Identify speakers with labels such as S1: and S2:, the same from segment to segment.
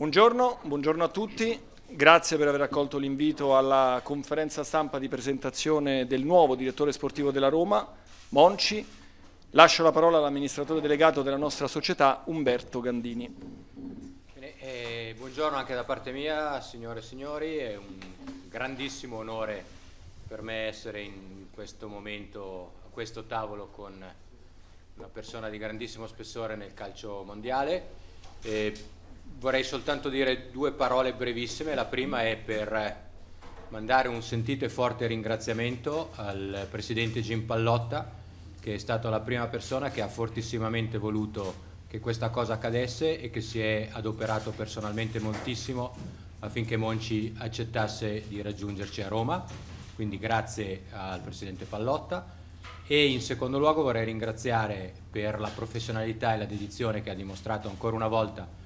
S1: Buongiorno a tutti, grazie per aver accolto l'invito alla conferenza stampa di presentazione del nuovo direttore sportivo della Roma, Monci. Lascio la parola all'amministratore delegato della nostra società, Umberto Gandini.
S2: Bene, buongiorno anche da parte mia, signore e signori, è un grandissimo onore per me essere in questo momento a questo tavolo con una persona di grandissimo spessore nel calcio mondiale. Vorrei soltanto dire due parole brevissime. La prima è per mandare un sentito e forte ringraziamento al presidente Jim Pallotta, che è stata la prima persona che ha fortissimamente voluto che questa cosa accadesse e che si è adoperato personalmente moltissimo affinché Monci accettasse di raggiungerci a Roma. Quindi grazie al presidente Pallotta. E in secondo luogo vorrei ringraziare per la professionalità e la dedizione che ha dimostrato ancora una volta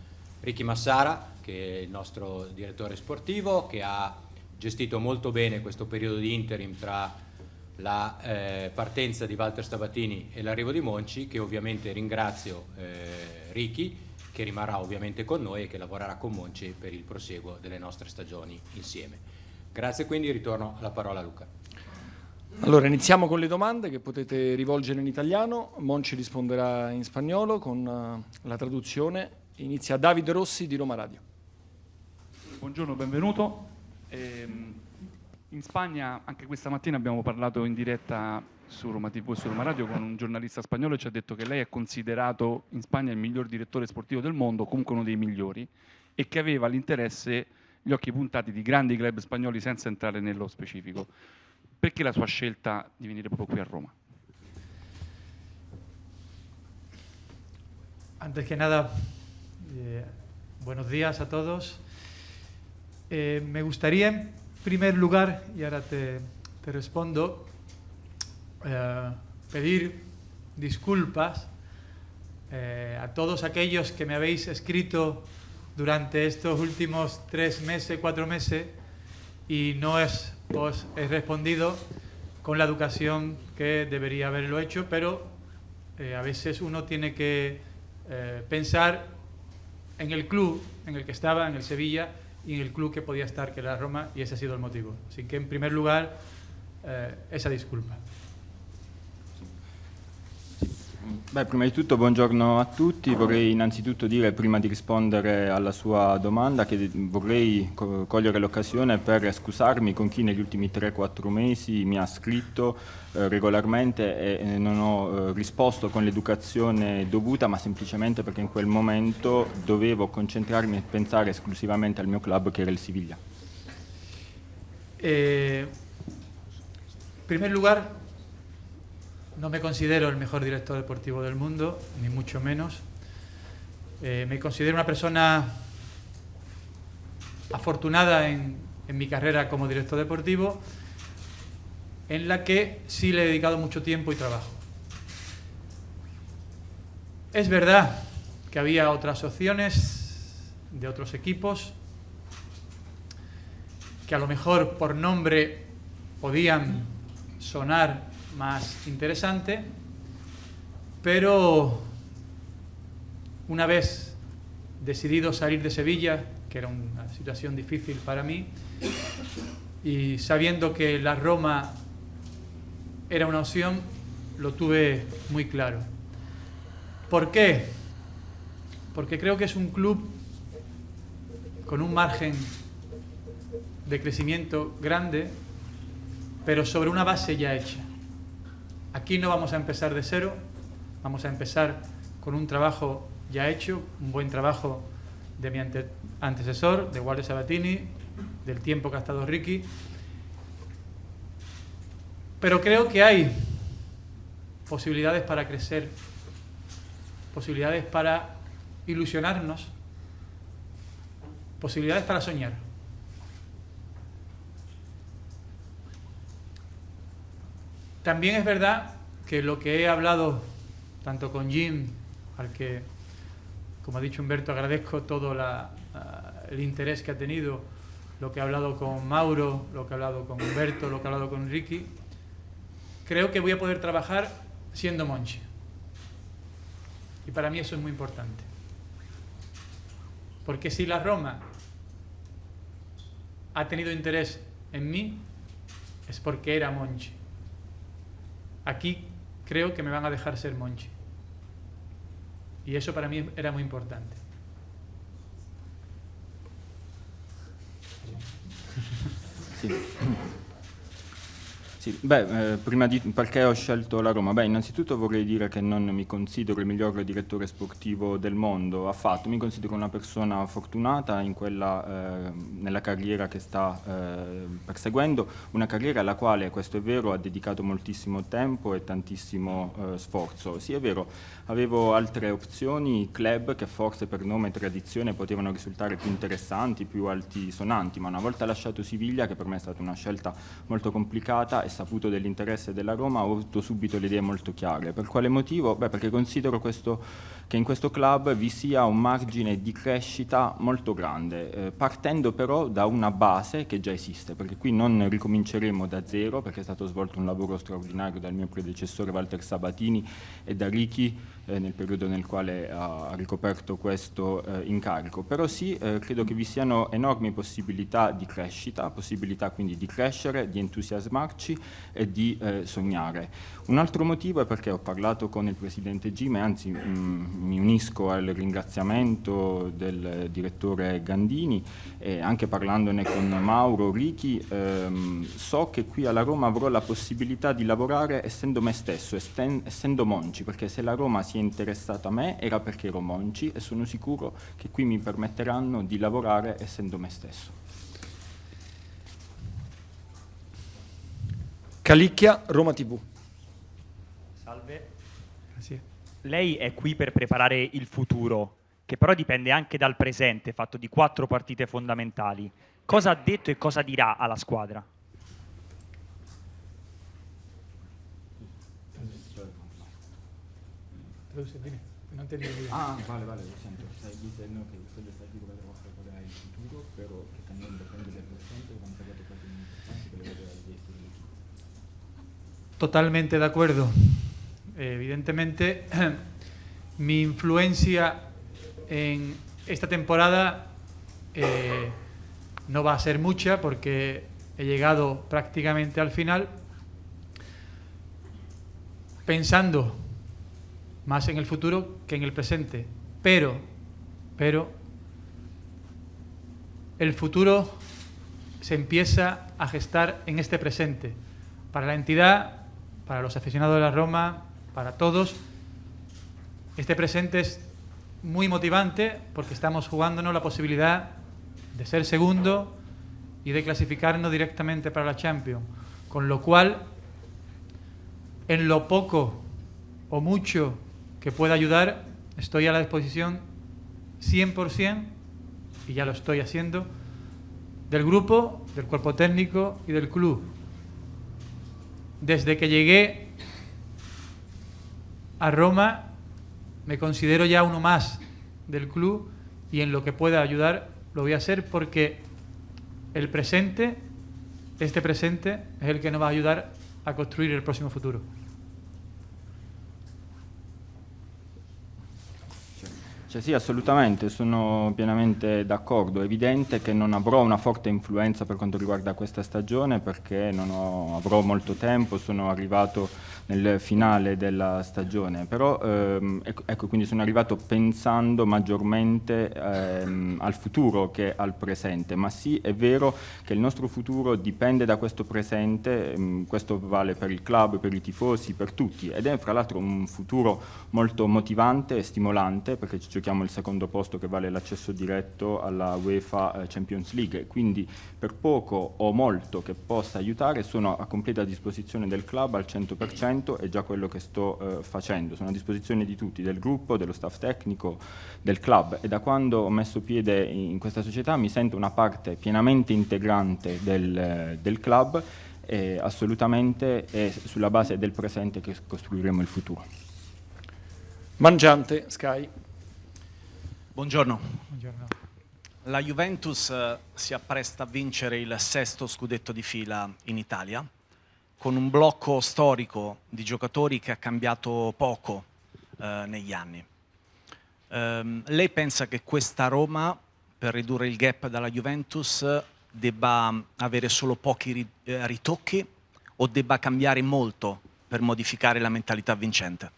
S2: Ricky Massara, che è il nostro direttore sportivo, che ha gestito molto bene questo periodo di interim tra la partenza di Walter Stabatini e l'arrivo di Monci, che ovviamente ringrazio Ricky, che rimarrà ovviamente con noi e che lavorerà con Monci per il proseguo delle nostre stagioni insieme. Grazie, quindi ritorno la parola a Luca.
S1: Allora, iniziamo con le domande che potete rivolgere in italiano. Monci risponderà in spagnolo con la traduzione. Inizia Davide Rossi di Roma Radio.
S3: Buongiorno, benvenuto. In Spagna anche questa mattina abbiamo parlato in diretta su Roma TV e su Roma Radio con un giornalista spagnolo e ci ha detto che lei è considerato in Spagna il miglior direttore sportivo del mondo, comunque uno dei migliori, e che aveva l'interesse, gli occhi puntati di grandi club spagnoli senza entrare nello specifico. Perché la sua scelta di venire proprio qui a Roma?
S4: Antes que nada, buenos días a todos. Me gustaría, en primer lugar, y ahora te respondo, pedir disculpas a todos aquellos que me habéis escrito durante estos últimos 3 meses, 4 meses, y no os he respondido con la educación que debería haberlo hecho, pero a veces uno tiene que pensar en el club en el que estaba, en el Sevilla, y en el club que podía estar, que era Roma, y ese ha sido el motivo. Así que, en primer lugar, esa disculpa.
S5: Beh, prima di tutto buongiorno a tutti. Vorrei innanzitutto dire, prima di rispondere alla sua domanda, che vorrei cogliere l'occasione per scusarmi con chi negli ultimi 3-4 mesi mi ha scritto regolarmente e non ho risposto con l'educazione dovuta, ma semplicemente perché in quel momento dovevo concentrarmi e pensare esclusivamente al mio club, che era il Siviglia.
S4: En primer lugar, no me considero el mejor director deportivo del mundo, ni mucho menos. Me considero una persona afortunada en mi carrera como director deportivo, en la que sí le he dedicado mucho tiempo y trabajo. Es verdad que había otras opciones de otros equipos que a lo mejor por nombre podían sonar más interesante, pero una vez decidido salir de Sevilla, que era una situación difícil para mí, y sabiendo que la Roma era una opción, lo tuve muy claro. ¿Por qué? Porque creo que es un club con un margen de crecimiento grande, pero sobre una base ya hecha. Aquí no vamos a empezar de cero, vamos a empezar con un trabajo ya hecho, un buen trabajo de mi antecesor, de Walter Sabatini, del tiempo que ha estado Ricky. Pero creo que hay posibilidades para crecer, posibilidades para ilusionarnos, posibilidades para soñar. También es verdad que lo que he hablado tanto con Jim, al que, como ha dicho Humberto, agradezco todo el interés que ha tenido, lo que he hablado con Mauro, lo que he hablado con Humberto, lo que he hablado con Ricky, creo que voy a poder trabajar siendo Monchi. Y para mí eso es muy importante. Porque si la Roma ha tenido interés en mí, es porque era Monchi. Aquí creo que me van a dejar ser Monchi. Y eso para mí era muy importante.
S5: Sì. Sì, perché ho scelto la Roma? Beh, innanzitutto vorrei dire che non mi considero il miglior direttore sportivo del mondo, affatto. Mi considero una persona fortunata nella carriera che sta perseguendo, una carriera alla quale, questo è vero, ha dedicato moltissimo tempo e tantissimo sforzo. Sì, è vero, avevo altre opzioni, club che forse per nome e tradizione potevano risultare più interessanti, più altisonanti, ma una volta lasciato Siviglia, che per me è stata una scelta molto complicata, e saputo dell'interesse della Roma, ho avuto subito le idee molto chiare. Per quale motivo? Beh, perché considero che in questo club vi sia un margine di crescita molto grande, partendo però da una base che già esiste, perché qui non ricominceremo da zero, perché è stato svolto un lavoro straordinario dal mio predecessore Walter Sabatini e da Ricky nel periodo nel quale ha ricoperto questo incarico. Però sì, credo che vi siano enormi possibilità di crescita, possibilità quindi di crescere, di entusiasmarci e di sognare. Un altro motivo è perché ho parlato con il presidente Gime, anzi mi unisco al ringraziamento del direttore Gandini, e anche parlandone con Mauro Richi, so che qui alla Roma avrò la possibilità di lavorare essendo me stesso, essendo Monchi, perché se la Roma si è interessata a me era perché ero Monchi, e sono sicuro che qui mi permetteranno di lavorare essendo me stesso.
S1: Calicchia, Roma TV.
S6: Salve.
S4: Grazie.
S6: Lei è qui per preparare il futuro, che però dipende anche dal presente, fatto di 4 partite fondamentali. Cosa ha detto e cosa dirà alla squadra?
S4: Traduce, dime, non te dico io.
S5: Ah, vale, lo sento. Stai dicendo che usted está aquí para preparar el futuro, pero que también depende del presente, cuando haya tocado un importante que le voy a dar el equipo.
S4: Totalmente de acuerdo. Evidentemente, mi influencia en esta temporada no va a ser mucha porque he llegado prácticamente al final pensando más en el futuro que en el presente. Pero el futuro se empieza a gestar en este presente. Para la entidad, para los aficionados de la Roma, para todos, este presente es muy motivante porque estamos jugándonos la posibilidad de ser segundo y de clasificarnos directamente para la Champions. Con lo cual, en lo poco o mucho que pueda ayudar, estoy a la disposición 100%, y ya lo estoy haciendo, del grupo, del cuerpo técnico y del club. Desde que llegué a Roma, me considero ya uno más del club, y en lo que pueda ayudar lo voy a hacer, porque el presente, este presente, es el que nos va a ayudar a construir el próximo futuro.
S5: Sì, assolutamente, sono pienamente d'accordo. È evidente che non avrò una forte influenza per quanto riguarda questa stagione, perché avrò molto tempo, sono arrivato nel finale della stagione, però ecco, quindi sono arrivato pensando maggiormente al futuro che al presente, ma sì, è vero che il nostro futuro dipende da questo presente, questo vale per il club, per i tifosi, per tutti, ed è fra l'altro un futuro molto motivante e stimolante, perché ci giochiamo il secondo posto che vale l'accesso diretto alla UEFA Champions League, quindi per poco o molto che possa aiutare sono a completa disposizione del club al 100%, è già quello che sto facendo, sono a disposizione di tutti, del gruppo, dello staff tecnico, del club, e da quando ho messo piede in questa società mi sento una parte pienamente integrante del club, e assolutamente è sulla base del presente che costruiremo il futuro.
S1: Mangiante, Sky.
S7: Buongiorno.
S4: Buongiorno.
S7: La Juventus si appresta a vincere il 6° scudetto di fila in Italia, con un blocco storico di giocatori che ha cambiato poco negli anni. Lei pensa che questa Roma per ridurre il gap dalla Juventus debba avere solo pochi ritocchi o debba cambiare molto per modificare la mentalità vincente?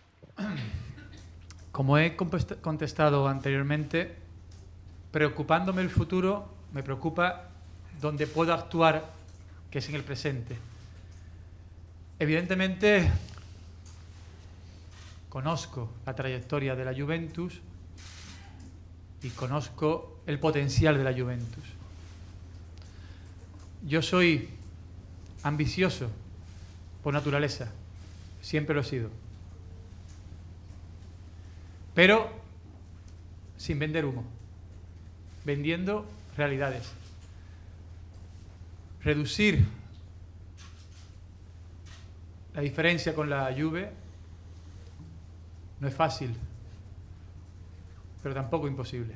S4: Como he contestado anteriormente, preocupándome el futuro, me preocupa donde puedo actuar, que es en el presente. Evidentemente, conozco la trayectoria de la Juventus y conozco el potencial de la Juventus. Yo soy ambicioso por naturaleza, siempre lo he sido, pero sin vender humo, vendiendo realidades. Reducir la diferencia con la Juve no es fácil, pero tampoco imposible.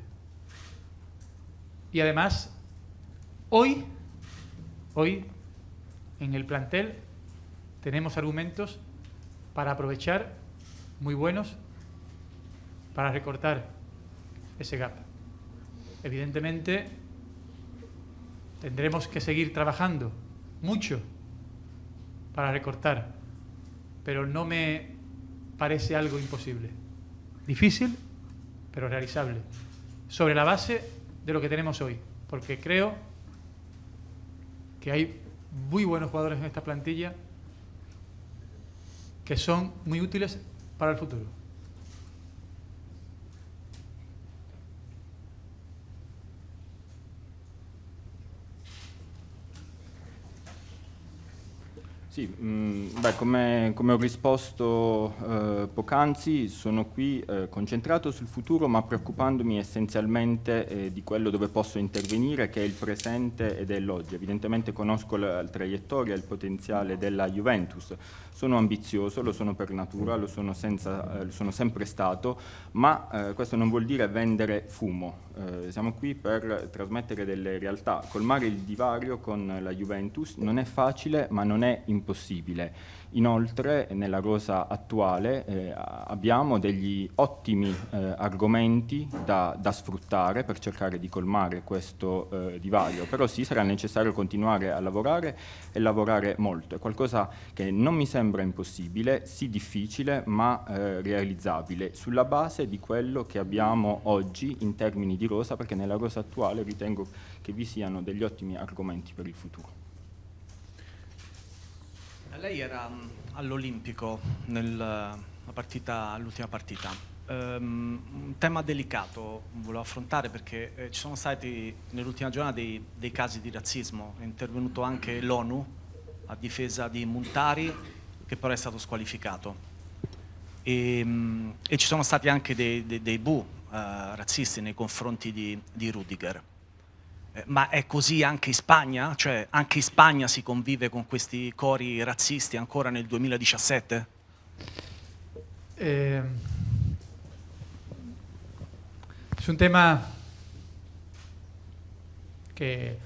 S4: Y además, hoy en el plantel tenemos argumentos para aprovechar muy buenos para recortar ese gap. Evidentemente, tendremos que seguir trabajando mucho para recortar, pero no me parece algo imposible. Difícil, pero realizable, sobre la base de lo que tenemos hoy, porque creo que hay muy buenos jugadores en esta plantilla que son muy útiles para el futuro.
S5: Sì, come ho risposto poc'anzi, sono qui concentrato sul futuro, ma preoccupandomi essenzialmente di quello dove posso intervenire, che è il presente ed è l'oggi. Evidentemente conosco la traiettoria e il potenziale della Juventus, sono ambizioso, lo sono per natura, lo sono sempre stato, ma questo non vuol dire vendere fumo. Siamo qui per trasmettere delle realtà, colmare il divario con la Juventus non è facile, ma non è impossibile. Inoltre nella rosa attuale abbiamo degli ottimi argomenti da sfruttare per cercare di colmare questo divario, però sì, sarà necessario continuare a lavorare e lavorare molto. È qualcosa che non mi sembra impossibile, sì difficile, ma realizzabile, sulla base di quello che abbiamo oggi in termini di rosa, perché nella rosa attuale ritengo che vi siano degli ottimi argomenti per il futuro.
S7: Lei era all'Olimpico all'ultima partita. Un tema delicato volevo affrontare perché ci sono stati nell'ultima giornata dei casi di razzismo. È intervenuto anche l'ONU a difesa di Muntari, che però è stato squalificato. E ci sono stati anche dei bu razzisti nei confronti di Rudiger. Ma è così anche in Spagna? Cioè anche in Spagna si convive con questi cori razzisti ancora nel 2017?
S4: Es un tema que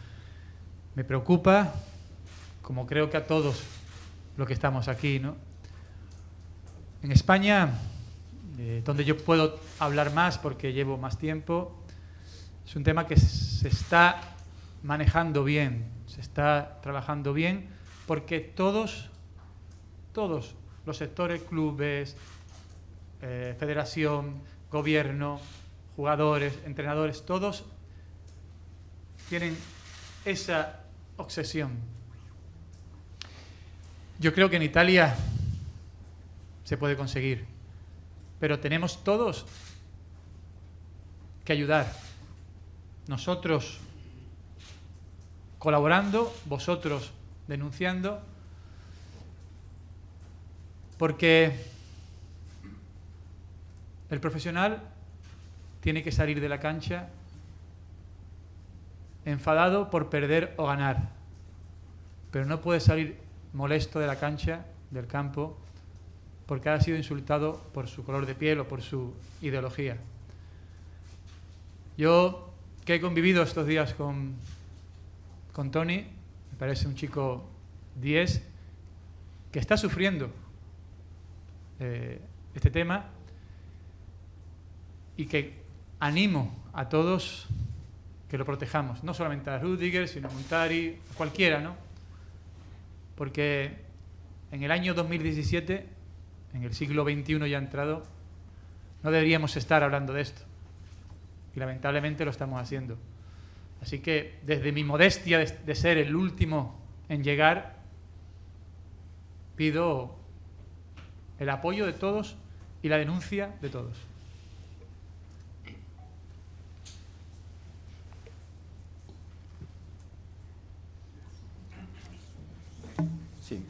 S4: me preocupa, como creo que a todos los que estamos aquí, ¿no? En España, donde yo puedo hablar más porque llevo más tiempo, es un tema que se está manejando bien, se está trabajando bien, porque todos los sectores, clubes, federación, gobierno, jugadores, entrenadores, todos tienen esa obsesión. Yo creo que en Italia se puede conseguir, pero tenemos todos que ayudar. Nosotros colaborando, vosotros denunciando, porque el profesional tiene que salir de la cancha enfadado por perder o ganar, pero no puede salir molesto de la cancha, del campo, porque ha sido insultado por su color de piel o por su ideología. Yo, que he convivido estos días con Tony, me parece un chico 10, que está sufriendo este tema y que animo a todos que lo protejamos, no solamente a Rüdiger, sino a Montari, a cualquiera, ¿no? Porque en el año 2017, en el siglo XXI ya entrado, no deberíamos estar hablando de esto. Y lamentablemente lo estamos haciendo. Así que desde mi modestia de ser el último en llegar, pido el apoyo de todos y la denuncia de todos.
S5: Sì,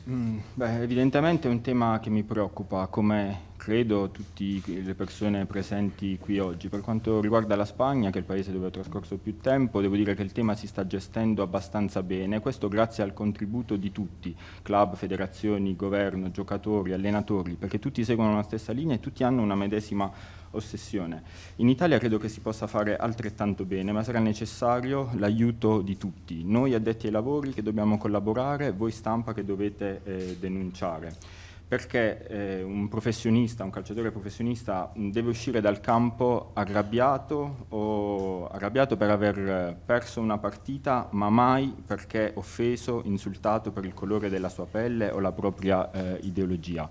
S5: evidentemente è un tema che mi preoccupa, come credo tutte le persone presenti qui oggi. Per quanto riguarda la Spagna, che è il paese dove ho trascorso più tempo, devo dire che il tema si sta gestendo abbastanza bene, questo grazie al contributo di tutti, club, federazioni, governo, giocatori, allenatori, perché tutti seguono la stessa linea e tutti hanno una medesima ossessione. In Italia credo che si possa fare altrettanto bene, ma sarà necessario l'aiuto di tutti, noi addetti ai lavori che dobbiamo collaborare, voi stampa che dovete denunciare, perché un professionista, un calciatore professionista deve uscire dal campo arrabbiato per aver perso una partita, ma mai perché offeso, insultato per il colore della sua pelle o la propria ideologia.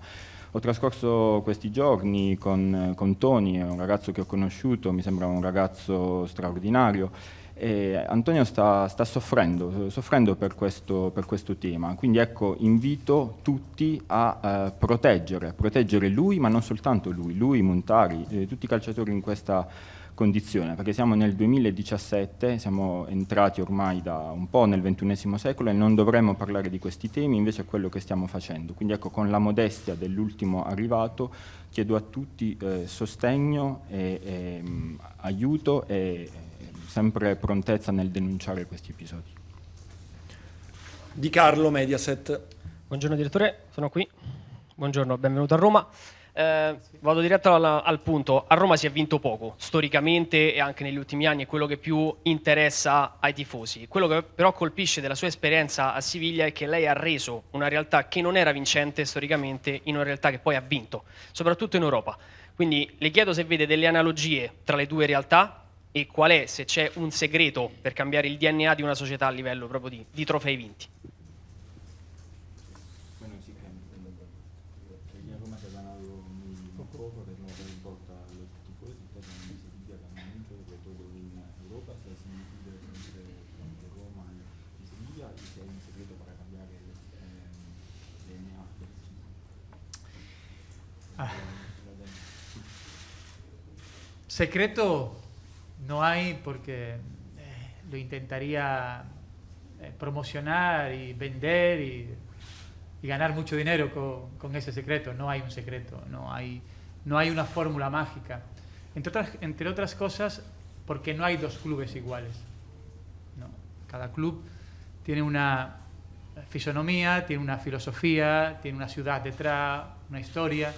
S5: Ho trascorso questi giorni con Tony, un ragazzo che ho conosciuto, mi sembra un ragazzo straordinario, e Antonio sta soffrendo per questo tema. Quindi ecco, invito tutti a proteggere lui, ma non soltanto lui, Montari, tutti i calciatori in questa condizione, perché siamo nel 2017, siamo entrati ormai da un po' nel XXI secolo e non dovremmo parlare di questi temi, invece è quello che stiamo facendo. Quindi ecco, con la modestia dell'ultimo arrivato, chiedo a tutti sostegno e aiuto e sempre prontezza nel denunciare questi episodi.
S1: Di Carlo, Mediaset.
S8: Buongiorno direttore, sono qui. Buongiorno, benvenuto a Roma. Vado diretto al punto. A Roma si è vinto poco, storicamente e anche negli ultimi anni, è quello che più interessa ai tifosi. Quello che però colpisce della sua esperienza a Siviglia è che lei ha reso una realtà che non era vincente storicamente in una realtà che poi ha vinto, soprattutto in Europa. Quindi le chiedo se vede delle analogie tra le due realtà e qual è, se c'è un segreto per cambiare il DNA di una società a livello proprio di trofei vinti.
S5: Bueno, sí que en Roma se ha ganado muy poco, pero no importa los tipos, y en Sevilla ganan mucho, sobre todo en Europa, se ha sentido entre Roma y Sevilla, y si hay un secreto para cambiar el DNA del equipo.
S4: Secreto no hay, porque lo intentaría promocionar y vender y ganar mucho dinero con ese secreto. No hay un secreto, no hay una fórmula mágica. Entre otras cosas, porque no hay dos clubes iguales. No. Cada club tiene una fisonomía, tiene una filosofía, tiene una ciudad detrás, una historia.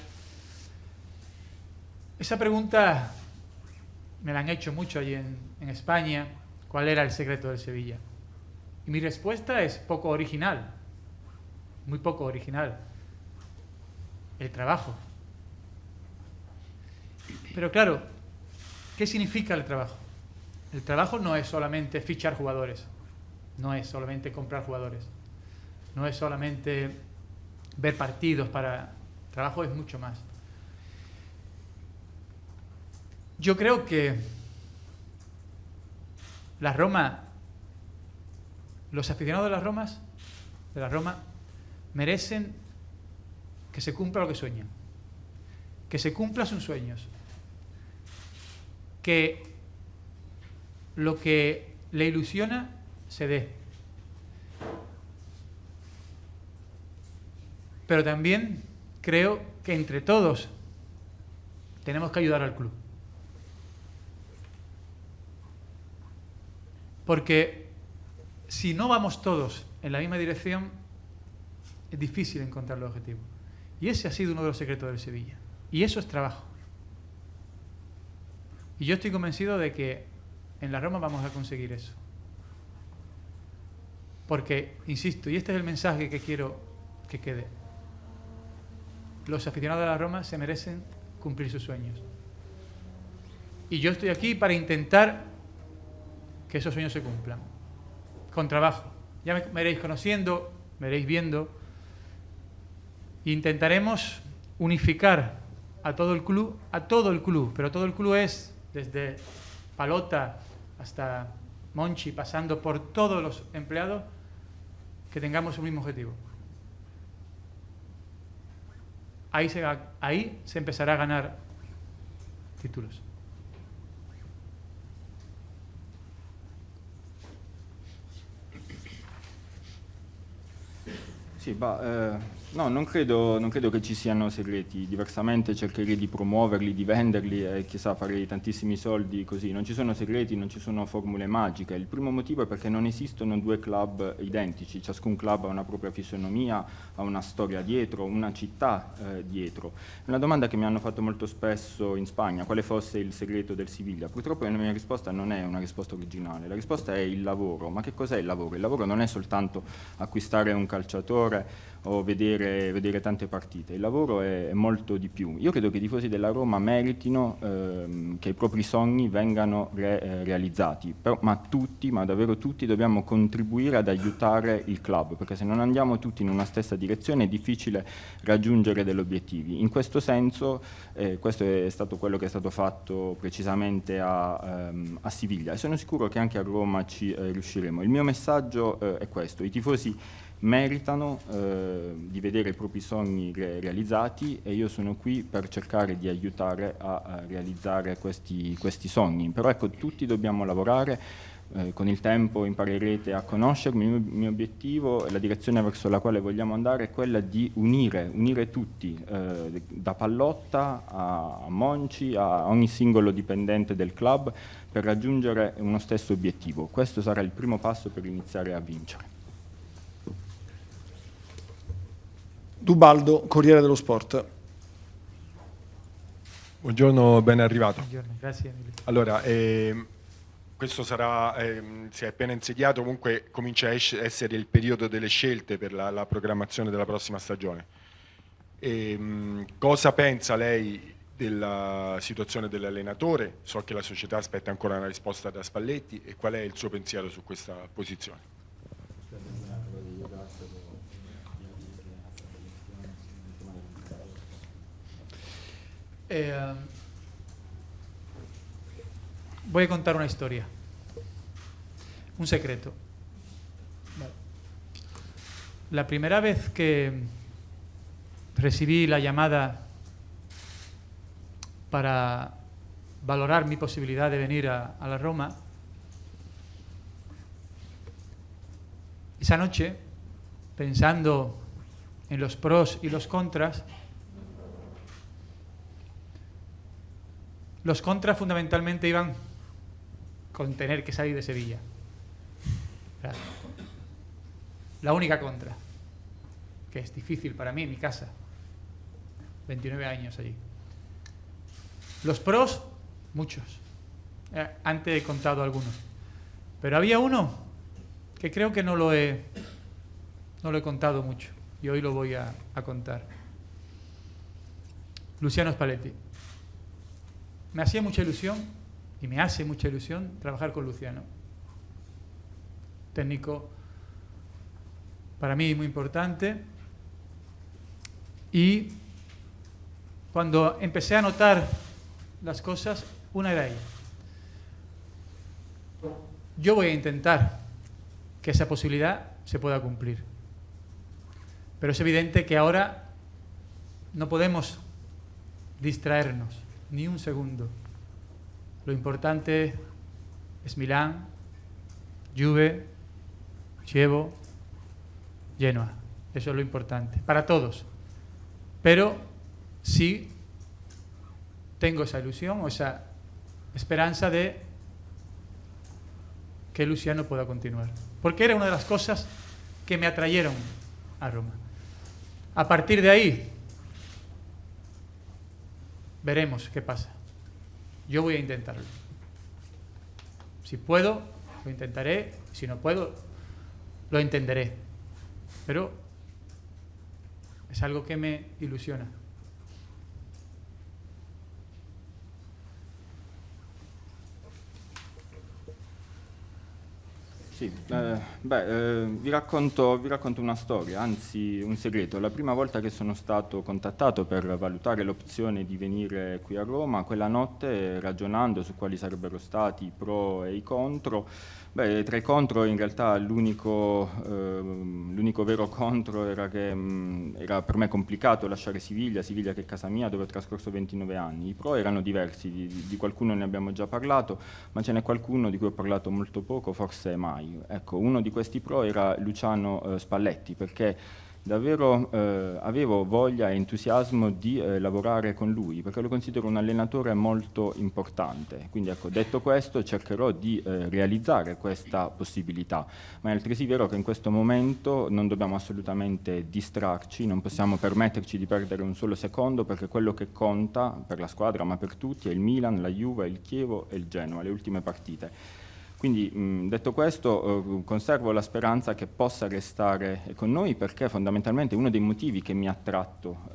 S4: Esa pregunta me la han hecho mucho allí en España, ¿cuál era el secreto del Sevilla? Y mi respuesta es poco original, muy poco original. El trabajo. Pero claro, ¿qué significa el trabajo? El trabajo no es solamente fichar jugadores, no es solamente comprar jugadores, no es solamente ver partidos para... El trabajo es mucho más. Yo creo que la Roma, los aficionados de la Roma, merecen que se cumpla lo que sueñan, que se cumplan sus sueños, que lo que le ilusiona se dé. Pero también creo que entre todos tenemos que ayudar al club. Porque si no vamos todos en la misma dirección, es difícil encontrar los objetivos. Y ese ha sido uno de los secretos del Sevilla. Y eso es trabajo. Y yo estoy convencido de que en la Roma vamos a conseguir eso. Porque, insisto, y este es el mensaje que quiero que quede, los aficionados de la Roma se merecen cumplir sus sueños. Y yo estoy aquí para intentar que que esos sueños se cumplan. Con trabajo. Ya me iréis conociendo, me iréis viendo. Intentaremos unificar a todo el club, pero todo el club es desde Palota hasta Monchi, pasando por todos los empleados, que tengamos un mismo objetivo. Ahí se empezará a ganar títulos.
S5: Sì, no, non credo che ci siano segreti, diversamente cercherei di promuoverli, di venderli e chissà farei tantissimi soldi così. Non ci sono segreti, non ci sono formule magiche. Il primo motivo è perché non esistono due club identici, ciascun club ha una propria fisionomia, ha una storia dietro, una città dietro. È una domanda che mi hanno fatto molto spesso in Spagna, quale fosse il segreto del Siviglia. Purtroppo la mia risposta non è una risposta originale, la risposta è il lavoro. Ma che cos'è il lavoro? Il lavoro non è soltanto acquistare un calciatore o vedere tante partite, il lavoro è molto di più. Io credo che i tifosi della Roma meritino che i propri sogni vengano realizzati, ma davvero tutti dobbiamo contribuire ad aiutare il club, perché se non andiamo tutti in una stessa direzione è difficile raggiungere degli obiettivi. In questo senso questo è stato quello che è stato fatto precisamente a Siviglia e sono sicuro che anche a Roma ci riusciremo. Il mio messaggio è questo: i tifosi meritano di vedere i propri sogni realizzati e io sono qui per cercare di aiutare a realizzare questi sogni. Però ecco, tutti dobbiamo lavorare, con il tempo imparerete a conoscermi. Il mio obiettivo e la direzione verso la quale vogliamo andare è quella di unire tutti, da Pallotta a Monchi, a ogni singolo dipendente del club, per raggiungere uno stesso obiettivo. Questo sarà il primo passo per iniziare a vincere.
S1: Dubaldo, Corriere dello Sport.
S9: Buongiorno, ben arrivato.
S4: Buongiorno, grazie mille.
S9: Allora, questo sarà, si è appena insediato, comunque comincia a essere il periodo delle scelte per la programmazione della prossima stagione. Cosa pensa lei della situazione dell'allenatore? So che la società aspetta ancora una risposta da Spalletti, e qual è il suo pensiero su questa posizione?
S4: Voy a contar una historia, un secreto. La primera vez que recibí la llamada para valorar mi posibilidad de venir a la Roma, esa noche, pensando en los pros y los contras, los contras fundamentalmente iban con tener que salir de Sevilla. La única contra, que es difícil para mí en mi casa. 29 años allí. Los pros, muchos. Antes he contado algunos. Pero había uno que creo que no lo he contado mucho. Y hoy lo voy a contar. Luciano Spalletti. Me hacía mucha ilusión y me hace mucha ilusión trabajar con Luciano. Técnico para mí muy importante. Y cuando empecé a notar las cosas, una era ella. Yo voy a intentar que esa posibilidad se pueda cumplir. Pero es evidente que ahora no podemos distraernos ni un segundo. Lo importante es Milán, Juve, Chievo, Genoa. Eso es lo importante, para todos. Pero sí tengo esa ilusión o esa esperanza de que Luciano pueda continuar. Porque era una de las cosas que me atrayeron a Roma. A partir de ahí, veremos qué pasa. Yo voy a intentarlo. Si puedo, lo intentaré. Si no puedo, lo entenderé. Pero es algo que me ilusiona.
S5: Sì, vi racconto una storia, anzi un segreto. La prima volta che sono stato contattato per valutare l'opzione di venire qui a Roma, quella notte, ragionando su quali sarebbero stati i pro e i contro, tra i contro in realtà l'unico vero contro era che era per me complicato lasciare Siviglia che è casa mia, dove ho trascorso 29 anni. I pro erano diversi, di qualcuno ne abbiamo già parlato, ma ce n'è qualcuno di cui ho parlato molto poco, forse mai. Ecco, uno di questi pro era Luciano Spalletti, perché davvero avevo voglia e entusiasmo di lavorare con lui, perché lo considero un allenatore molto importante. Quindi ecco, detto questo, cercherò di realizzare questa possibilità, ma è altresì vero che in questo momento non dobbiamo assolutamente distrarci, non possiamo permetterci di perdere un solo secondo, perché quello che conta per la squadra, ma per tutti, è il Milan, la Juve, il Chievo e il Genoa, le ultime partite. Quindi detto questo, conservo la speranza che possa restare con noi, perché fondamentalmente è uno dei motivi che mi ha attratto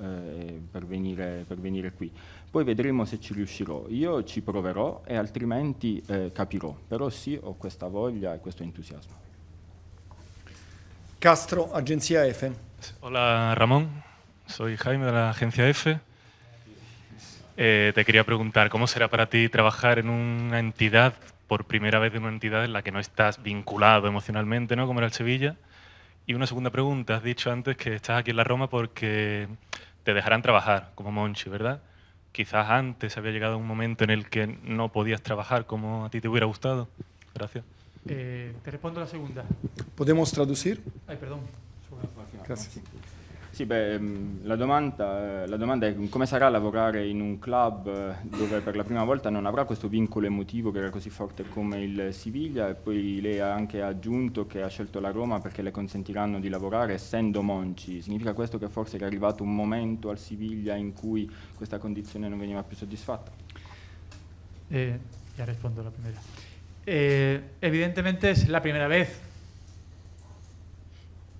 S5: per venire qui. Poi vedremo se ci riuscirò. Io ci proverò e altrimenti capirò, però sì, ho questa voglia e questo entusiasmo.
S1: Castro, Agencia EFE.
S10: Hola Ramón, soy Jaime de la Agencia EFE. Te quería preguntar, ¿cómo será para ti trabajar en una entidad, por primera vez en una entidad en la que no estás vinculado emocionalmente, ¿no? Como era el Sevilla? Y una segunda pregunta, has dicho antes que estás aquí en la Roma porque te dejarán trabajar como Monchi, ¿verdad? Quizás antes había llegado un momento en el que no podías trabajar como a ti te hubiera gustado. Gracias.
S4: Te respondo la segunda.
S1: ¿Podemos traducir?
S4: Ay, perdón.
S1: Grazie.
S5: Sì, la domanda è come sarà lavorare in un club dove per la prima volta non avrà questo vincolo emotivo che era così forte come il Siviglia, e poi lei ha anche aggiunto che ha scelto la Roma perché le consentiranno di lavorare essendo Monchi. Significa questo che forse è arrivato un momento al Siviglia in cui questa condizione non veniva più soddisfatta?
S4: Ya respondo la primera. Evidentemente es la primera vez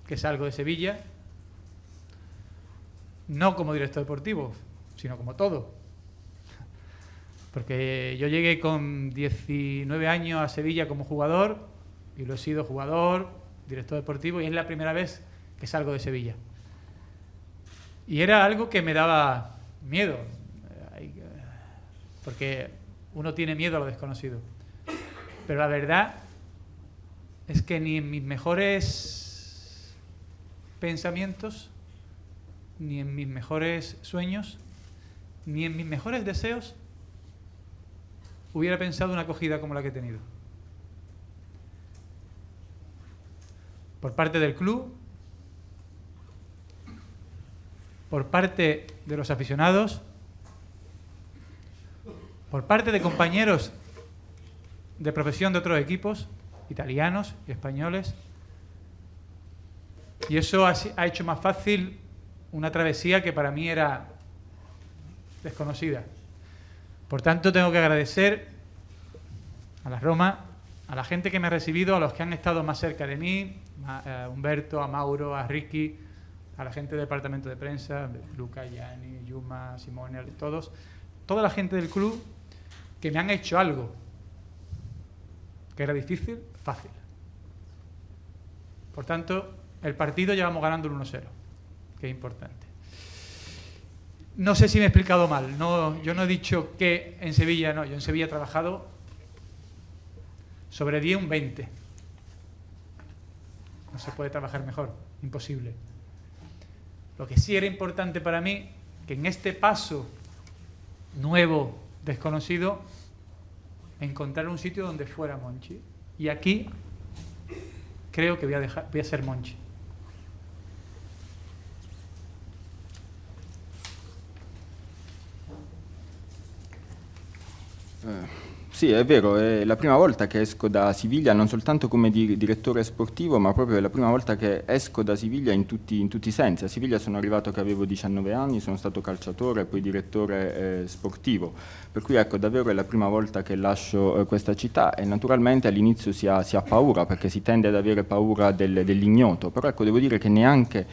S4: que salgo de Sevilla, no como director deportivo, sino como todo. Porque yo llegué con 19 años a Sevilla como jugador, y lo he sido jugador, director deportivo, y es la primera vez que salgo de Sevilla. Y era algo que me daba miedo, porque uno tiene miedo a lo desconocido. Pero la verdad es que ni en mis mejores pensamientos, ni en mis mejores sueños, ni en mis mejores deseos hubiera pensado una acogida como la que he tenido. Por parte del club, por parte de los aficionados, por parte de compañeros de profesión de otros equipos, italianos y españoles, y eso ha hecho más fácil una travesía que para mí era desconocida. Por tanto, tengo que agradecer a la Roma, a la gente que me ha recibido, a los que han estado más cerca de mí, a Humberto, a Mauro, a Ricky, a la gente del departamento de prensa, Luca, Gianni, Yuma, Simone, toda la gente del club que me han hecho algo que era difícil, fácil. Por tanto, el partido llevamos ganando el 1-0, que es importante. No sé si me he explicado mal. Yo no he dicho que en Sevilla, no. Yo en Sevilla he trabajado sobre 10 un 20. No se puede trabajar mejor, imposible. Lo que sí era importante para mí, que en este paso nuevo, desconocido, encontrar un sitio donde fuera Monchi. Y aquí creo que voy a ser Monchi.
S5: Sì, è vero, è la prima volta che esco da Siviglia, non soltanto come direttore sportivo, ma proprio è la prima volta che esco da Siviglia in tutti i sensi. A Siviglia sono arrivato che avevo 19 anni, sono stato calciatore e poi direttore sportivo, per cui ecco, davvero è la prima volta che lascio questa città, e naturalmente all'inizio si ha paura, perché si tende ad avere paura dell'ignoto, però ecco, devo dire che neanche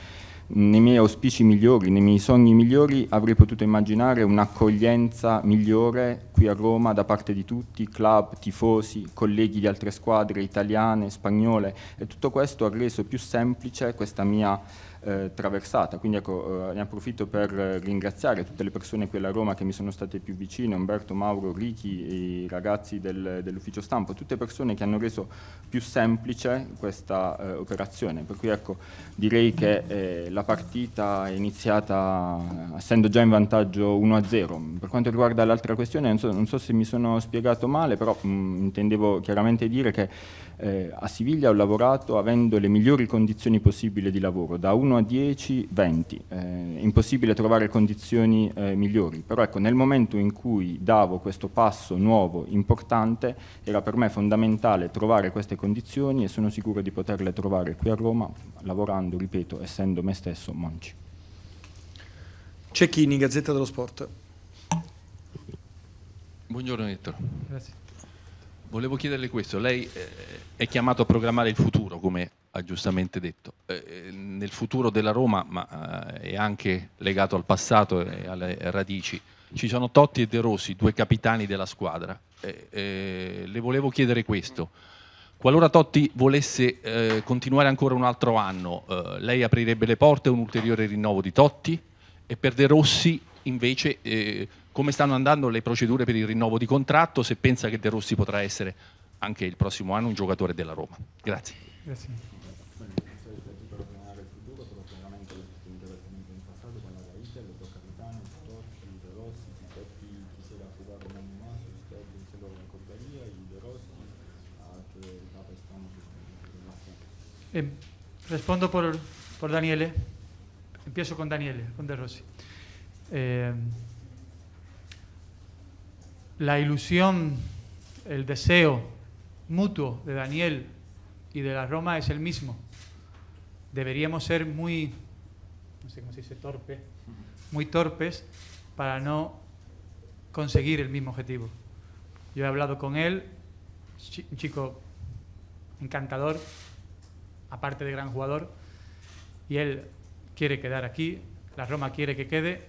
S5: nei miei auspici migliori, nei miei sogni migliori, avrei potuto immaginare un'accoglienza migliore qui a Roma da parte di tutti, club, tifosi, colleghi di altre squadre italiane, spagnole, e tutto questo ha reso più semplice questa mia traversata. Quindi ecco, ne approfitto per ringraziare tutte le persone qui a Roma che mi sono state più vicine, Umberto, Mauro, Ricky, i ragazzi dell'ufficio stampa, tutte persone che hanno reso più semplice questa operazione. Per cui ecco, direi che la partita è iniziata essendo già in vantaggio 1-0. Per quanto riguarda l'altra questione, non so se mi sono spiegato male, però intendevo chiaramente dire che a Siviglia ho lavorato avendo le migliori condizioni possibili di lavoro, da 1 a 10, 20. È impossibile trovare condizioni migliori, però ecco, nel momento in cui davo questo passo nuovo, importante, era per me fondamentale trovare queste condizioni, e sono sicuro di poterle trovare qui a Roma, lavorando, ripeto, essendo me stesso Monci.
S1: Cecchini, Gazzetta dello Sport.
S11: Buongiorno Ettore.
S4: Grazie.
S11: Volevo chiederle questo, lei è chiamato a programmare il futuro, come ha giustamente detto, nel futuro della Roma, ma è anche legato al passato e alle radici. Ci sono Totti e De Rossi, due capitani della squadra. Le volevo chiedere questo: qualora Totti volesse continuare ancora un altro anno, lei aprirebbe le porte a un ulteriore rinnovo di Totti? E per De Rossi invece come stanno andando le procedure per il rinnovo di contratto, se pensa che De Rossi potrà essere anche il prossimo anno un giocatore della Roma? Grazie.
S4: Grazie. Respondo por Daniele. Empiezo con Daniele, con De Rossi. La ilusión, el deseo mutuo de Daniel y de la Roma es el mismo. Deberíamos ser muy, no sé cómo se dice, muy torpes para no conseguir el mismo objetivo. Yo he hablado con él, un chico encantador, aparte de gran jugador, y él quiere quedar aquí, la Roma quiere que quede,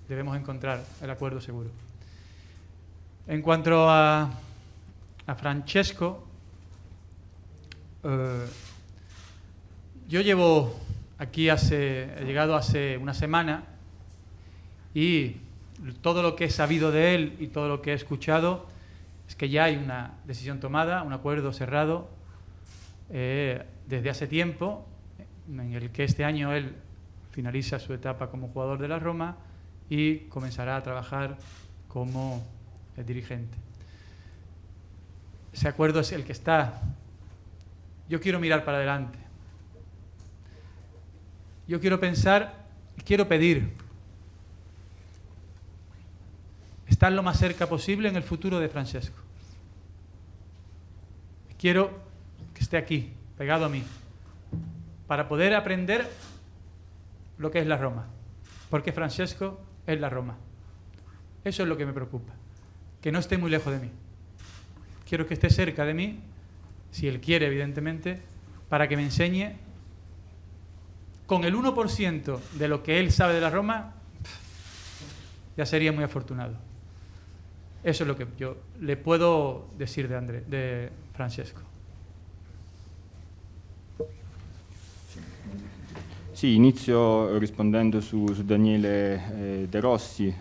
S4: debemos encontrar el acuerdo seguro. En cuanto a Francesco, yo llevo aquí he llegado hace una semana, y todo lo que he sabido de él y todo lo que he escuchado es que ya hay una decisión tomada, un acuerdo cerrado desde hace tiempo, en el que este año él finaliza su etapa como jugador de la Roma y comenzará a trabajar como dirigente. Ese acuerdo es el que está. Yo quiero mirar para adelante. Yo quiero pensar, quiero pedir estar lo más cerca posible en el futuro de Francesco. Quiero que esté aquí, pegado a mí, para poder aprender lo que es la Roma, porque Francesco es la Roma. Eso es lo que me preocupa, que no esté muy lejos de mí. Quiero que esté cerca de mí, si él quiere, evidentemente, para que me enseñe con el 1% de lo que él sabe de la Roma, ya sería muy afortunado. Eso es lo que yo le puedo decir de Francesco.
S5: Sì, inizio rispondendo su Daniele De Rossi.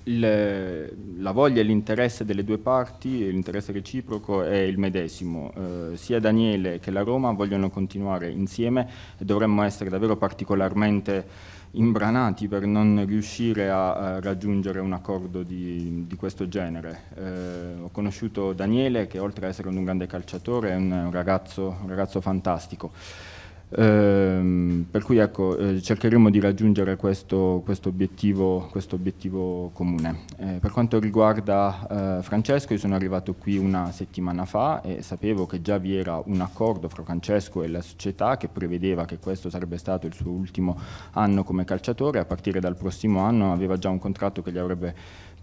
S5: La voglia e l'interesse delle due parti, l'interesse reciproco è il medesimo. Sia Daniele che la Roma vogliono continuare insieme e dovremmo essere davvero particolarmente imbranati per non riuscire a raggiungere un accordo di questo genere. Ho conosciuto Daniele, che oltre ad essere un grande calciatore è un ragazzo fantastico. Per cui ecco, cercheremo di raggiungere questo obiettivo comune. Per quanto riguarda Francesco, io sono arrivato qui una settimana fa e sapevo che già vi era un accordo fra Francesco e la società che prevedeva che questo sarebbe stato il suo ultimo anno come calciatore. A partire dal prossimo anno aveva già un contratto che gli avrebbe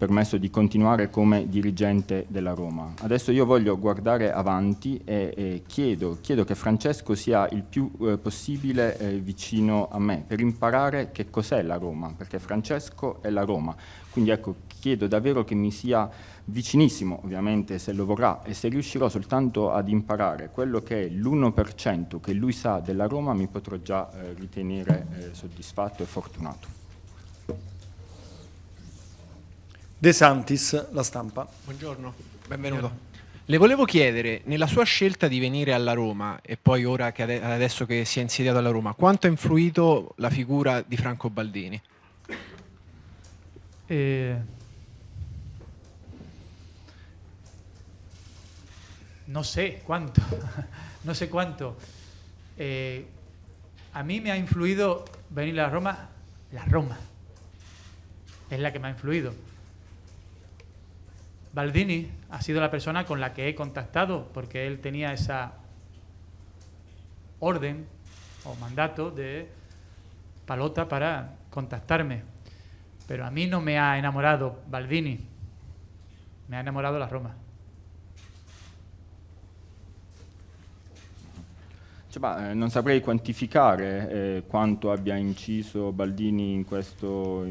S5: permesso di continuare come dirigente della Roma. Adesso io voglio guardare avanti e chiedo che Francesco sia il più possibile vicino a me per imparare che cos'è la Roma, perché Francesco è la Roma. Quindi ecco, chiedo davvero che mi sia vicinissimo, ovviamente se lo vorrà, e se riuscirò soltanto ad imparare quello che è l'1% che lui sa della Roma, mi potrò già ritenere soddisfatto e fortunato.
S1: De Santis, La Stampa.
S12: Buongiorno, benvenuto. Le volevo chiedere, nella sua scelta di venire alla Roma e poi ora che adesso che si è insediato alla Roma, quanto ha influito la figura di Franco Baldini?
S4: No sé cuánto, no sé cuánto. A mí me ha influido venir a Roma, la Roma. Es la que me ha influido. Baldini ha sido la persona con la que he contactado porque él tenía esa orden o mandato de Pallotta para contactarme. Pero a mí no me ha enamorado Baldini, me ha enamorado la Roma.
S5: Non saprei quantificare quanto abbia inciso Baldini in questo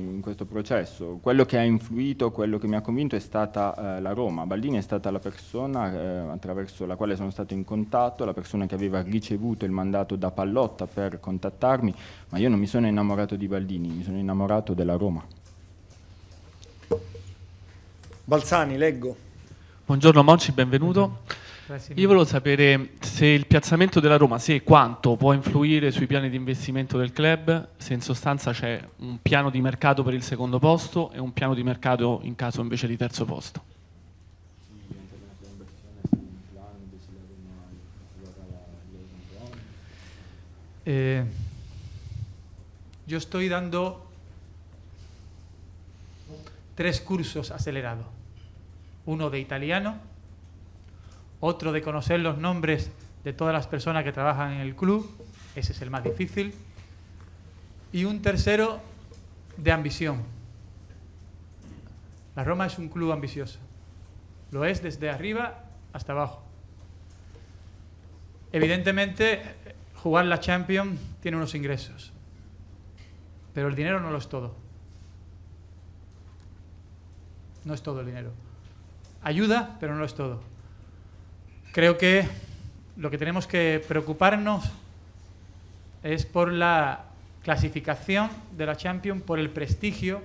S5: processo. Quello che ha influito, quello che mi ha convinto è stata la Roma. Baldini è stata la persona attraverso la quale sono stato in contatto, la persona che aveva ricevuto il mandato da Pallotta per contattarmi, ma io non mi sono innamorato di Baldini, mi sono innamorato della Roma.
S1: Balzani, leggo.
S3: Buongiorno Monci, benvenuto. Io volevo sapere se il piazzamento della Roma, se e quanto può influire sui piani di investimento del club, se in sostanza c'è un piano di mercato per il secondo posto e un piano di mercato in caso invece di terzo posto.
S4: Yo estoy dando 3 cursos acelerados. Uno de italiano, otro de conocer los nombres de todas las personas que trabajan en el club, ese es el más difícil, y un tercero de ambición. La Roma es un club ambicioso, lo es desde arriba hasta abajo. Evidentemente, jugar la Champions tiene unos ingresos, pero el dinero no lo es todo. No es todo el dinero. Ayuda, pero no lo es todo. Creo que lo que tenemos que preocuparnos es por la clasificación de la Champions, por el prestigio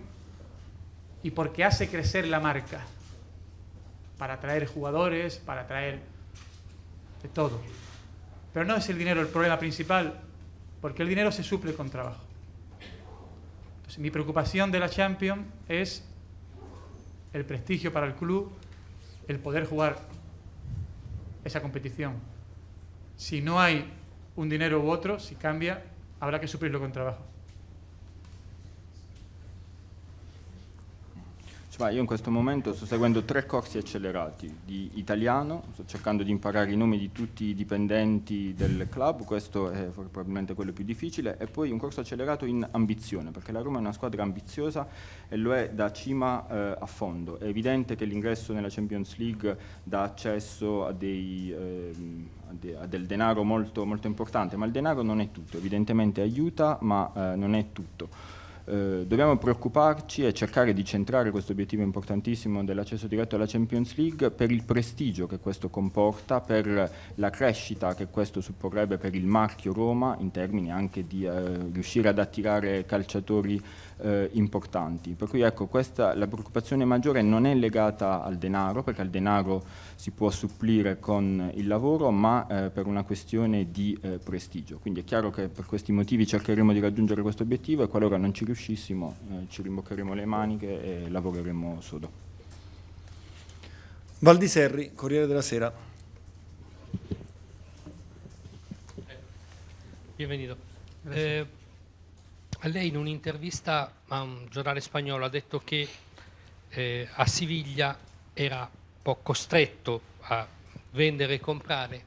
S4: y porque hace crecer la marca para atraer jugadores, para atraer de todo. Pero no es el dinero el problema principal, porque el dinero se suple con trabajo. Entonces, mi preocupación de la Champions es el prestigio para el club, el poder jugar esa competición. Si no hay un dinero u otro, si cambia, habrá que suplirlo con trabajo.
S5: Io in questo momento sto seguendo 3 corsi accelerati di italiano, sto cercando di imparare i nomi di tutti i dipendenti del club, questo è probabilmente quello più difficile, e poi un corso accelerato in ambizione, perché la Roma è una squadra ambiziosa e lo è da cima a fondo. È evidente che l'ingresso nella Champions League dà accesso a del denaro molto, molto importante, ma il denaro non è tutto, evidentemente aiuta, ma non è tutto. Dobbiamo preoccuparci e cercare di centrare questo obiettivo importantissimo dell'accesso diretto alla Champions League per il prestigio che questo comporta, per la crescita che questo supporrebbe per il marchio Roma, in termini anche di riuscire ad attirare calciatori importanti. Per cui ecco, la preoccupazione maggiore non è legata al denaro, perché al denaro si può supplire con il lavoro, ma per una questione di prestigio. Quindi è chiaro che per questi motivi cercheremo di raggiungere questo obiettivo e qualora non ci riuscissimo ci rimboccheremo le maniche e lavoreremo sodo.
S1: Valdiserri, Corriere della Sera.
S13: Bienvenido. Lei in un'intervista a un giornale spagnolo ha detto che a Siviglia era un po' costretto a vendere e comprare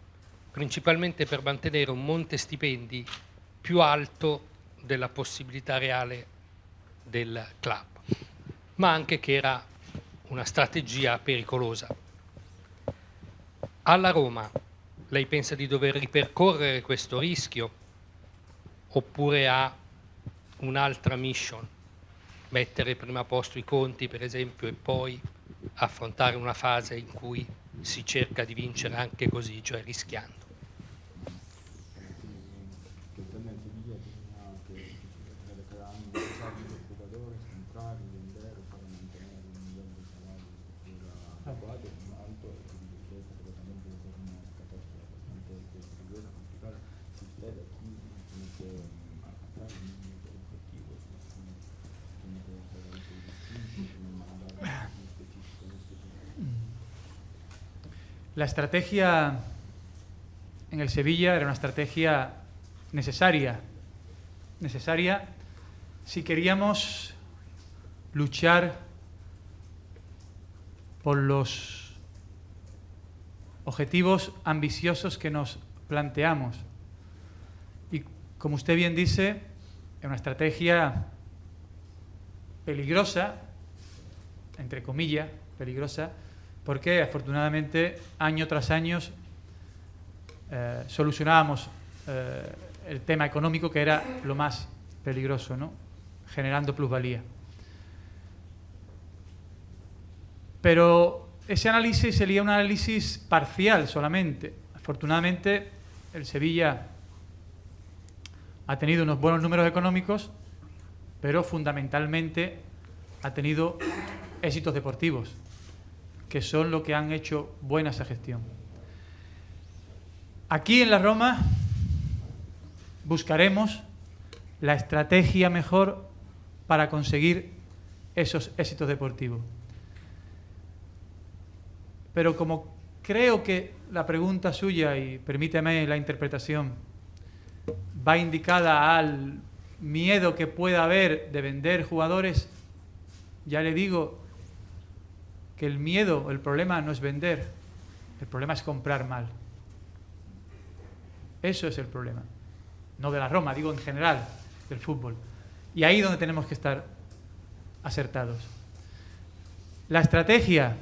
S13: principalmente per mantenere un monte stipendi più alto della possibilità reale del club, ma anche che era una strategia pericolosa. Alla Roma lei pensa di dover ripercorrere questo rischio oppure ha un'altra mission? Mettere prima a posto i conti, per esempio, e poi affrontare una fase in cui si cerca di vincere anche così, cioè rischiando.
S4: La estrategia en el Sevilla era una estrategia necesaria si queríamos luchar por los objetivos ambiciosos que nos planteamos. Y como usted bien dice, es una estrategia peligrosa, entre comillas, peligrosa, porque afortunadamente año tras año solucionábamos el tema económico, que era lo más peligroso, ¿no? Generando plusvalía. Pero ese análisis sería un análisis parcial solamente. Afortunadamente el Sevilla ha tenido unos buenos números económicos, pero fundamentalmente ha tenido éxitos deportivos, que son lo que han hecho buena esa gestión. Aquí en la Roma buscaremos la estrategia mejor para conseguir esos éxitos deportivos. Pero como creo que la pregunta suya, y permíteme la interpretación, va indicada al miedo que pueda haber de vender jugadores, ya le digo que el miedo, el problema no es vender, el problema es comprar mal. Eso es el problema. No de la Roma, digo en general, del fútbol. Y ahí es donde tenemos que estar acertados. La estrategia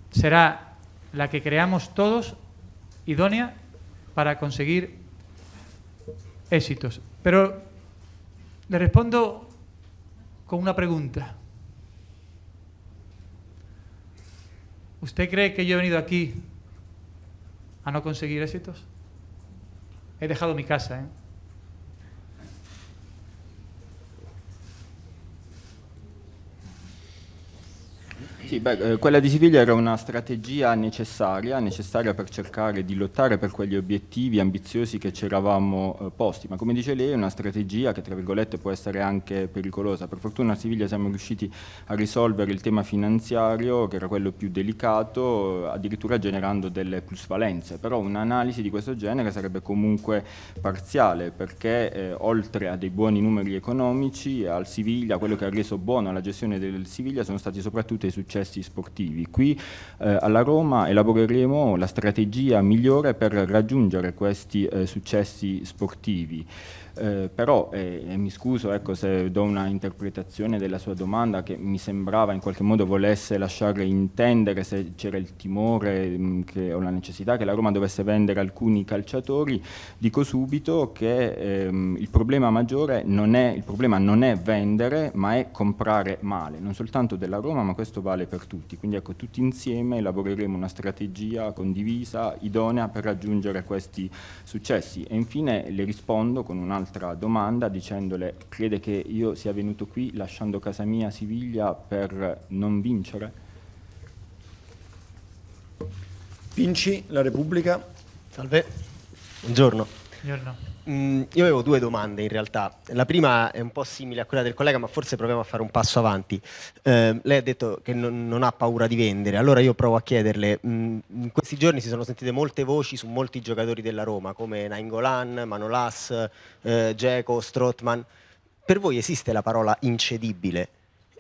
S4: será la que creamos todos, idónea para conseguir éxitos. Pero le respondo con una pregunta. ¿Usted cree que yo he venido aquí a no conseguir éxitos? He dejado mi casa, ¿eh?
S5: Sì, quella di Siviglia era una strategia necessaria per cercare di lottare per quegli obiettivi ambiziosi che ci eravamo posti, ma come dice lei è una strategia che tra virgolette può essere anche pericolosa. Per fortuna a Siviglia siamo riusciti a risolvere il tema finanziario, che era quello più delicato, addirittura generando delle plusvalenze, però un'analisi di questo genere sarebbe comunque parziale, perché oltre a dei buoni numeri economici, al Siviglia quello che ha reso buono la gestione del Siviglia sono stati soprattutto i successi sportivi. Qui alla Roma elaboreremo la strategia migliore per raggiungere questi successi sportivi. Però mi scuso se do una interpretazione della sua domanda che mi sembrava in qualche modo volesse lasciare intendere, se c'era il timore o la necessità che la Roma dovesse vendere alcuni calciatori. Dico subito che il problema maggiore non è vendere, ma è comprare male, non soltanto della Roma, ma questo vale per tutti. Quindi tutti insieme elaboreremo una strategia condivisa, idonea per raggiungere questi successi. E infine le rispondo con un'altra domanda dicendole: crede che io sia venuto qui lasciando casa mia a Siviglia per non vincere?
S1: Pinci, La Repubblica.
S14: Salve, buongiorno.
S4: Buongiorno.
S14: Io avevo due domande in realtà. La prima è un po' simile a quella del collega, ma forse proviamo a fare un passo avanti. Lei ha detto che non ha paura di vendere, allora io provo a chiederle, in questi giorni si sono sentite molte voci su molti giocatori della Roma, come Nainggolan, Manolas, Dzeko, Strootman. Per voi esiste la parola incedibile?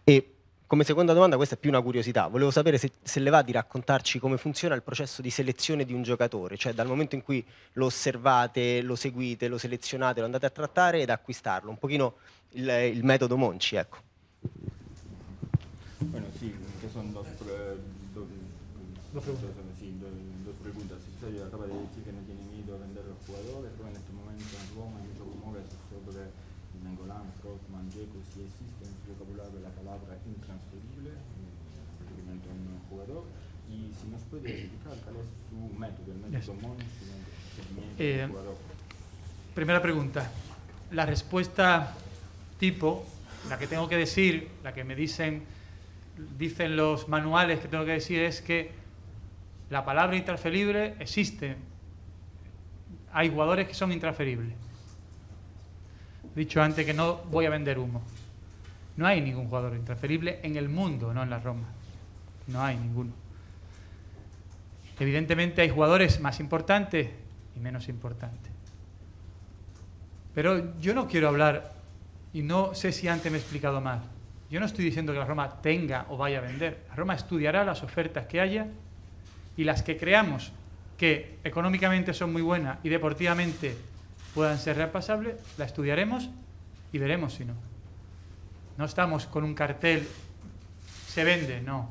S14: E come seconda domanda, questa è più una curiosità, volevo sapere se le va di raccontarci come funziona il processo di selezione di un giocatore, cioè dal momento in cui lo osservate, lo seguite, lo selezionate, lo andate a trattare ed acquistarlo, un pochino il metodo Monci, ecco.
S5: Bueno, sí, que son dos preguntas. Sí, dos preguntas. Usted acaba de decir que no tiene miedo a vender los jugadores, pero en este momento en Roma hay muchos rumores sobre Nainggolan, Strootman, Dzeko, si existe en su vocabulario la palabra intransferible, referimiento a un jugador, y si nos puede explicar cuál es su método, el método Monchi de seguimiento del jugador.
S4: Primera pregunta. La respuesta tipo, la que tengo que decir, la que me dicen los manuales que tengo que decir es que la palabra intransferible existe. Hay jugadores que son intransferibles. He dicho antes que no voy a vender humo. No hay ningún jugador intransferible en el mundo, no en la Roma. No hay ninguno. Evidentemente hay jugadores más importantes y menos importantes. Pero yo no quiero hablar, y no sé si antes me he explicado mal. Yo no estoy diciendo que la Roma tenga o vaya a vender. La Roma estudiará las ofertas que haya y las que creamos que económicamente son muy buenas y deportivamente puedan ser repasables, la estudiaremos y veremos si no. No estamos con un cartel, se vende, no.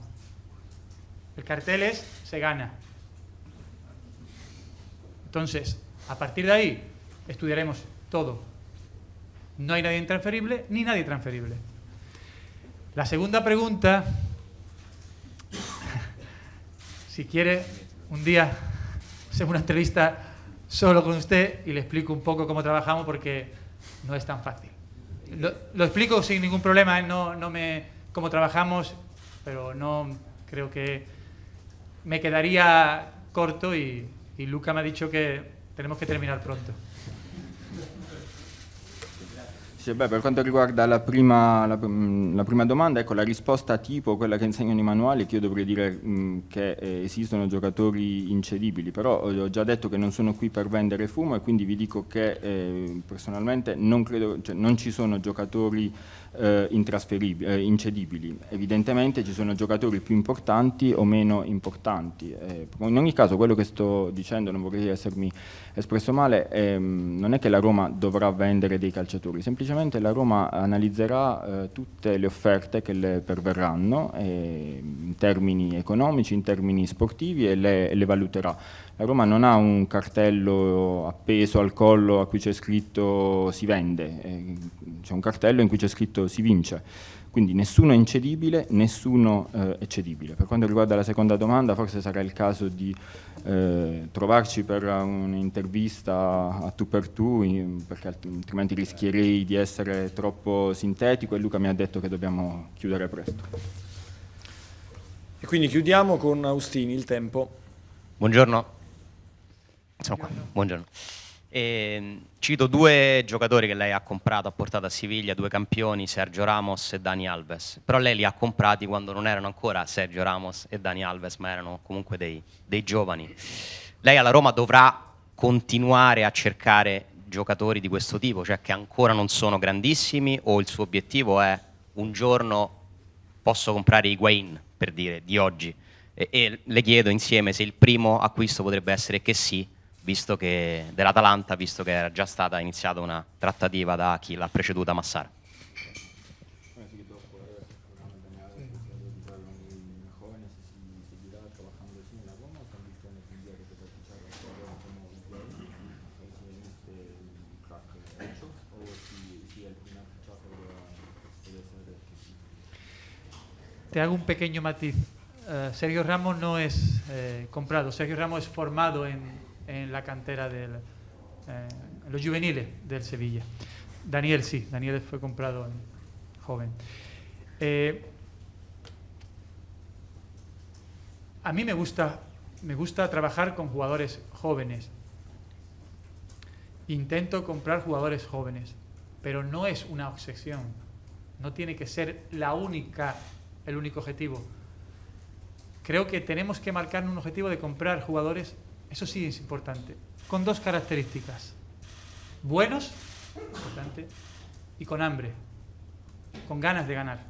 S4: El cartel es, se gana. Entonces, a partir de ahí, estudiaremos todo. No hay nadie intransferible ni nadie transferible. La segunda pregunta, si quiere, un día hacemos una entrevista solo con usted y le explico un poco cómo trabajamos porque no es tan fácil. Lo explico sin ningún problema, cómo trabajamos, pero no creo que me quedaría corto y Luca me ha dicho che tenemos che terminare pronto.
S5: Sì, beh, per quanto riguarda la prima domanda, ecco, la risposta tipo, quella che insegnano i manuali, che io dovrei dire che esistono giocatori incedibili, però ho già detto che non sono qui per vendere fumo e quindi vi dico che personalmente non credo, cioè, non ci sono giocatori incedibili. Evidentemente ci sono giocatori più importanti o meno importanti. In ogni caso quello che sto dicendo, non vorrei essermi espresso male, non è che la Roma dovrà vendere dei calciatori, semplicemente la Roma analizzerà tutte le offerte che le perverranno in termini economici, in termini sportivi e le valuterà. La Roma non ha un cartello appeso al collo a cui c'è scritto si vende, c'è un cartello in cui c'è scritto si vince, quindi nessuno è incedibile, nessuno è cedibile. Per quanto riguarda la seconda domanda, forse sarà il caso di trovarci per un'intervista a tu per tu, perché altrimenti rischierei di essere troppo sintetico e Luca mi ha detto che dobbiamo chiudere presto.
S1: E quindi chiudiamo con Austini, il tempo.
S15: Buongiorno. Sono qua. Buongiorno. Cito due giocatori che lei ha comprato, ha portato a Siviglia, due campioni, Sergio Ramos e Dani Alves, però lei li ha comprati quando non erano ancora Sergio Ramos e Dani Alves, ma erano comunque dei giovani. Lei alla Roma dovrà continuare a cercare giocatori di questo tipo, cioè che ancora non sono grandissimi, o il suo obiettivo è un giorno posso comprare Higuain, per dire, di oggi, e le chiedo insieme se il primo acquisto potrebbe essere che sì, visto che dell'Atalanta, visto che era già stata iniziata una trattativa da chi l'ha preceduta, Massara.
S4: Te hago un pequeño matiz. Sergio Ramos no es comprado, Sergio Ramos es formado en la cantera en los juveniles del Sevilla. Daniel sí, Daniel fue comprado joven. A mí me gusta trabajar con jugadores jóvenes. Intento comprar jugadores jóvenes, pero no es una obsesión. No tiene que ser el único objetivo. Creo que tenemos que marcar un objetivo de comprar jugadores, eso sí es importante, con dos características: buenos, importante, y con hambre, con ganas de ganar.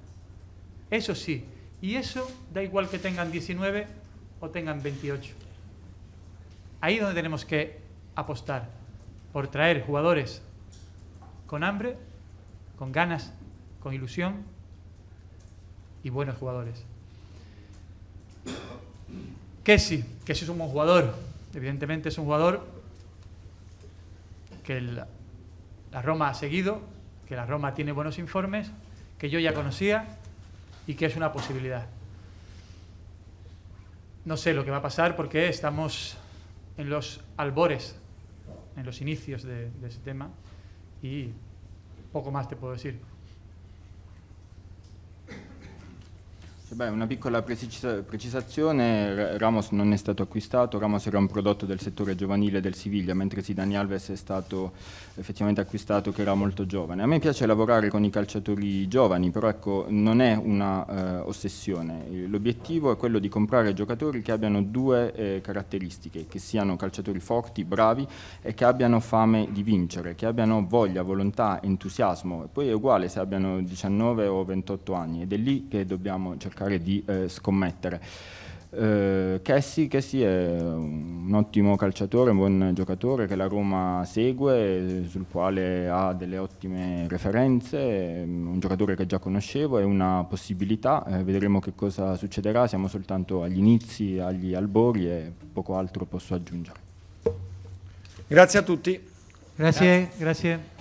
S4: Eso sí, y eso da igual que tengan 19 o tengan 28. Ahí es donde tenemos que apostar, por traer jugadores con hambre, con ganas, con ilusión y buenos jugadores. Kessi es un buen jugador, evidentemente es un jugador que la Roma ha seguido, que la Roma tiene buenos informes, que yo ya conocía y que es una posibilidad. No sé lo que va a pasar porque estamos en los albores, en los inicios de ese tema y poco más te puedo decir.
S5: Beh, una piccola precisazione, Ramos non è stato acquistato, Ramos era un prodotto del settore giovanile del Siviglia, mentre sì, Dani Alves è stato effettivamente acquistato che era molto giovane. A me piace lavorare con i calciatori giovani, però ecco, non è una ossessione. L'obiettivo è quello di comprare giocatori che abbiano due caratteristiche, che siano calciatori forti, bravi e che abbiano fame di vincere, che abbiano voglia, volontà, entusiasmo. E poi è uguale se abbiano 19 o 28 anni ed è lì che dobbiamo cercare di scommettere. Kessi è un ottimo calciatore, un buon giocatore che la Roma segue, sul quale ha delle ottime referenze, un giocatore che già conoscevo, è una possibilità, vedremo che cosa succederà, siamo soltanto agli inizi, agli albori e poco altro posso aggiungere.
S1: Grazie a tutti.
S4: Grazie.